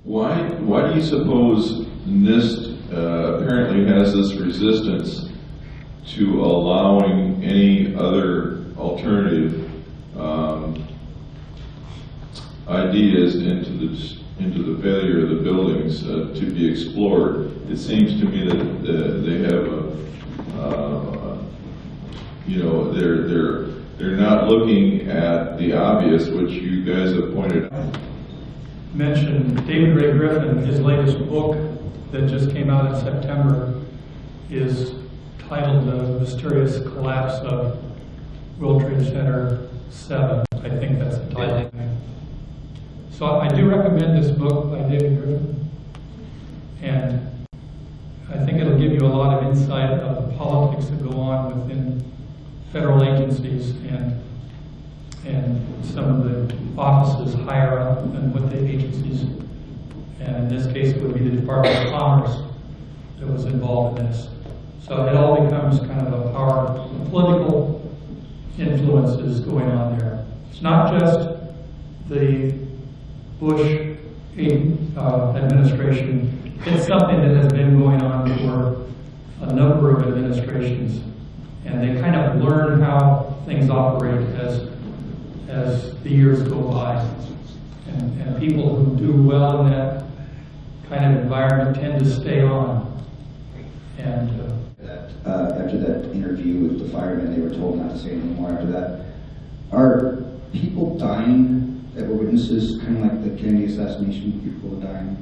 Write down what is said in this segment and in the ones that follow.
Why do you suppose NIST apparently has this resistance to allowing any other alternative ideas into the failure of the buildings to be explored? It seems to me that they have they're not looking at the obvious, which you guys have pointed out. Mentioned David Ray Griffin, his latest book that just came out in September is titled The Mysterious Collapse of World Trade Center 7. I think that's the title. So I do recommend this book by David Griffin, and I think it'll give you a lot of insight of the politics that go on within federal agencies and some of the offices higher up and what the agencies, and in this case it would be the Department of Commerce that was involved in this. So it all becomes kind of a power, political influences going on there. It's not just the Bush administration. It's something that has been going on for a number of administrations, and they kind of learn how things operate as the years go by. And people who do well in that kind of environment tend to stay on. And after that interview with the firemen, they were told not to say anything more after that. Are people dying that were witnesses, kind of like the Kennedy assassination, people were dying?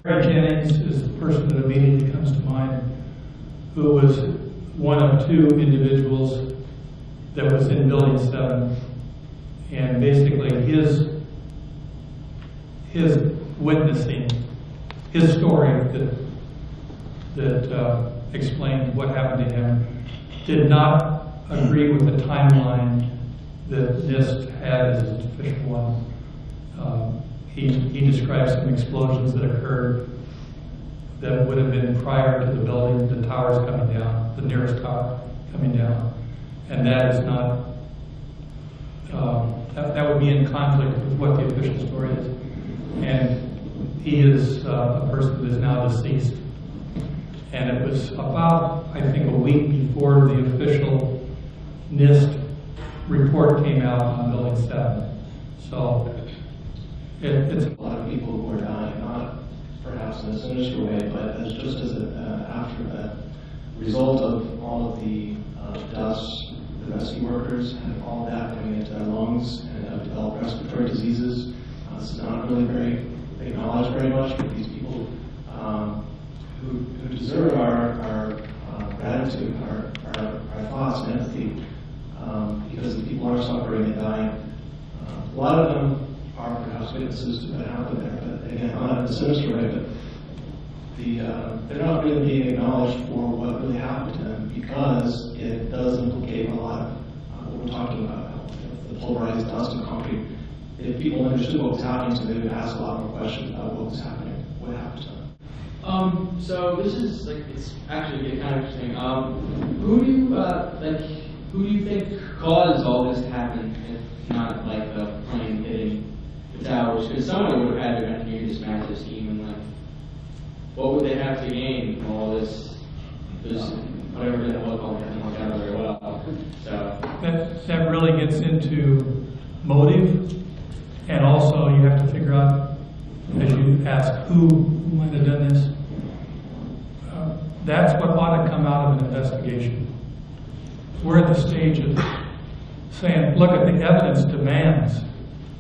Gregg Jennings is the person that immediately comes to mind, who was one of two individuals that was in Building 7. And basically his witnessing, his story that explained what happened to him did not agree with the timeline that NIST had as its official one. He described some explosions that occurred that would have been prior to the building, the towers coming down, the nearest tower coming down. And that is not, that would be in conflict with what the official story is. And he is a person that is now deceased. And it was about, I think, a week before the official NIST report came out on Building 7. So it's a lot of people who are dying, not perhaps in a sinister way, but as just as after a result of all of the dust, the rescue workers, and all that coming into their lungs and have developed respiratory diseases. This is not really very acknowledged very much, but these people who deserve our gratitude, our thoughts and empathy, because the people are suffering and dying. A lot of them are perhaps witnesses to what happened there, but again, not in a sinister way, but they're not really being acknowledged for what really happened to them, because it does implicate a lot of what we're talking about, the pulverized dust and concrete. If people understood what was happening to them, they would ask a lot more questions about what was happening, what happened to them. So this is it's actually getting kind of interesting. Who do you think caused all this to happen, if not like the plane hitting the towers? Because someone would have had to engineer this massive scheme, and what would they have to gain from all this? Whatever didn't look like, didn't work out very well. So that really gets into motive, and also you have to figure out, as you ask, who might have done this. That's what ought to come out of an investigation. We're at the stage of saying, look at the evidence demands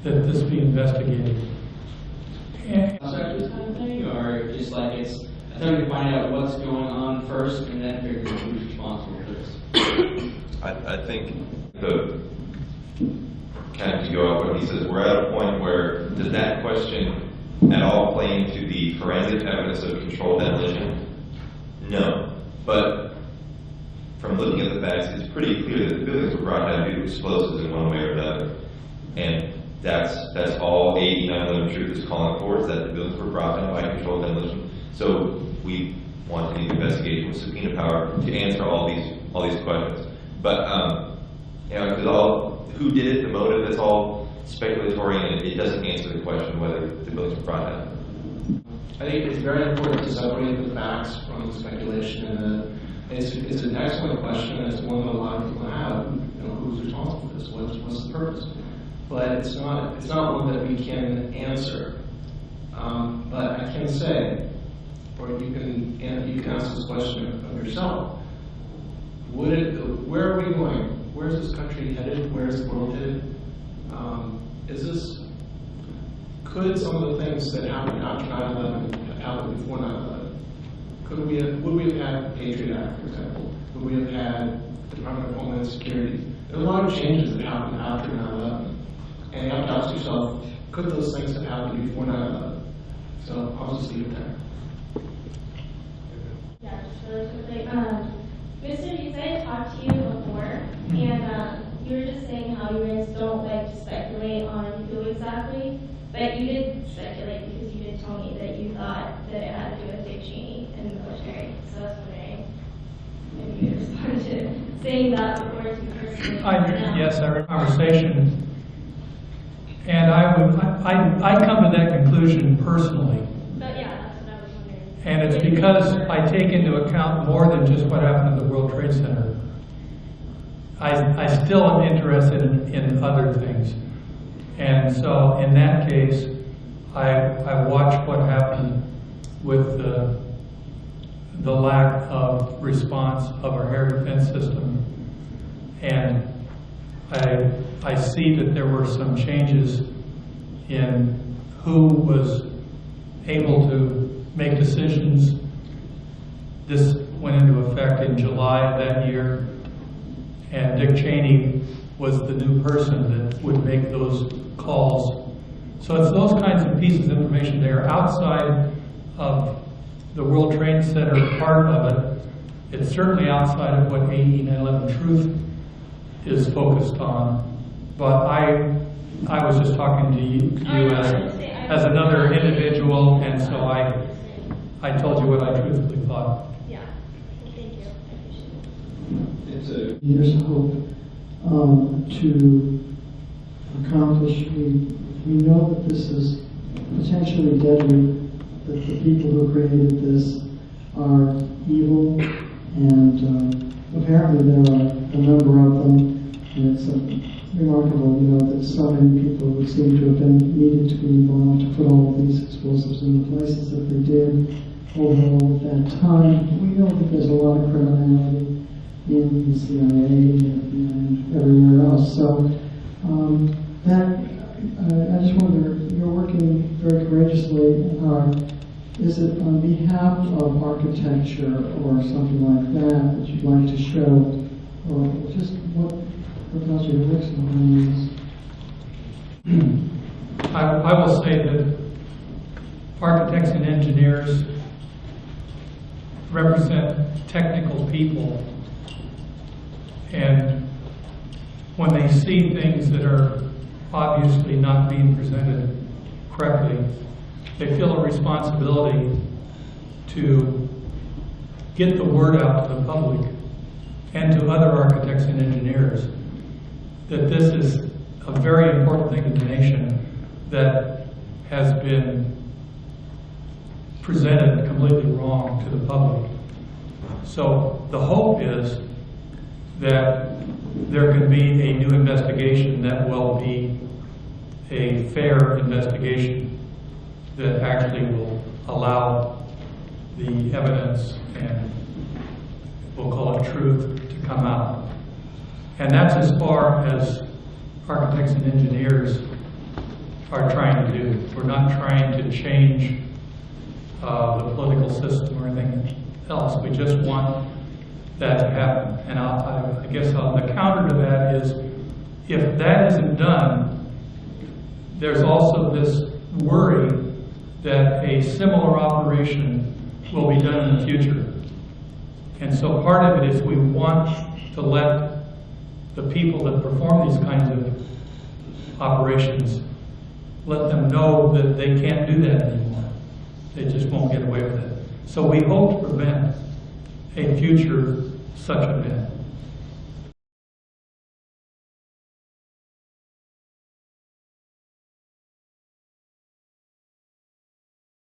that this be investigated. And this kind of thing, or just like it's attempting to find out what's going on first and then figure out who's responsible for this. I think the kind of go off what he says, we're at a point where does that question at all play into the forensic evidence of controlled demolition? No. But from looking at the facts, it's pretty clear that the buildings were brought down due to explosives in one way or another. And that's all AE911Truth is calling for, is that the buildings were brought down by controlled demolition. So we want to need investigation with subpoena power to answer all these questions. But because who did it, the motive, that's all speculatory and it doesn't answer the question whether the buildings were brought down. I think it's very important to separate the facts from the speculation, and it's an excellent question, and it's one that a lot of people have. You know, who's responsible for this? What's the purpose? But it's not one that we can answer. But I can say, or you can ask this question of yourself: where are we going? Where is this country headed? Where is the world headed? Could some of the things that happened after 9/11 have happened before 9/11? Would we have had the Patriot Act, for example? Would we have had the Department of Homeland Security? There are a lot of changes that happened after 9/11. And you have to ask yourself, could those things have happened before 9/11? So I'll just leave it there. Yeah, just really quickly. Mr. Deets, I had talked to you before, and you were just saying how you guys don't like to speculate on who exactly, but you did speculate because you did tell me that you thought that it had to do with Dick Cheney and the military. So I was wondering if you could respond to saying that before to me personally. Yes, I heard the conversation, and I come to that conclusion personally. But yeah, that's what I was wondering. And it's because I take into account more than just what happened at the World Trade Center. I still am interested in other things. And so in that case, I watched what happened with the lack of response of our air defense system. And I see that there were some changes in who was able to make decisions. This went into effect in July of that year, and Dick Cheney was the new person that would make those calls. So it's those kinds of pieces of information. They are outside of the World Trade Center part of it. It's certainly outside of what AE911Truth is focused on. But I was just talking to you as another individual, and so I told you what I truthfully thought. Yeah. Well, thank you. I appreciate it. There's hope to accomplish. We know that this is potentially deadly, that the people who created this are evil, and apparently there are a number of them. And it's remarkable, that so many people would seem to have been needed to be involved to put all of these explosives in the places that they did over all of that time. We know that there's a lot of criminality in the CIA and everywhere else. So I just wonder, you're working very courageously. Is it on behalf of architecture or something like that you'd like to show, or just what else your works on this? I will say that architects and engineers represent technical people, and when they see things that are obviously not being presented correctly, they feel a responsibility to get the word out to the public and to other architects and engineers that this is a very important thing in the nation that has been presented completely wrong to the public. So the hope is that there can be a new investigation that will be a fair investigation that actually will allow the evidence and we'll call it truth to come out. And that's as far as architects and engineers are trying to do. We're not trying to change the political system or anything else. We just want that to happen. And I guess the counter to that is, if that isn't done, there's also this worry that a similar operation will be done in the future. And so part of it is we want to let the people that perform these kinds of operations, let them know that they can't do that anymore. They just won't get away with it. So we hope to prevent a future such event.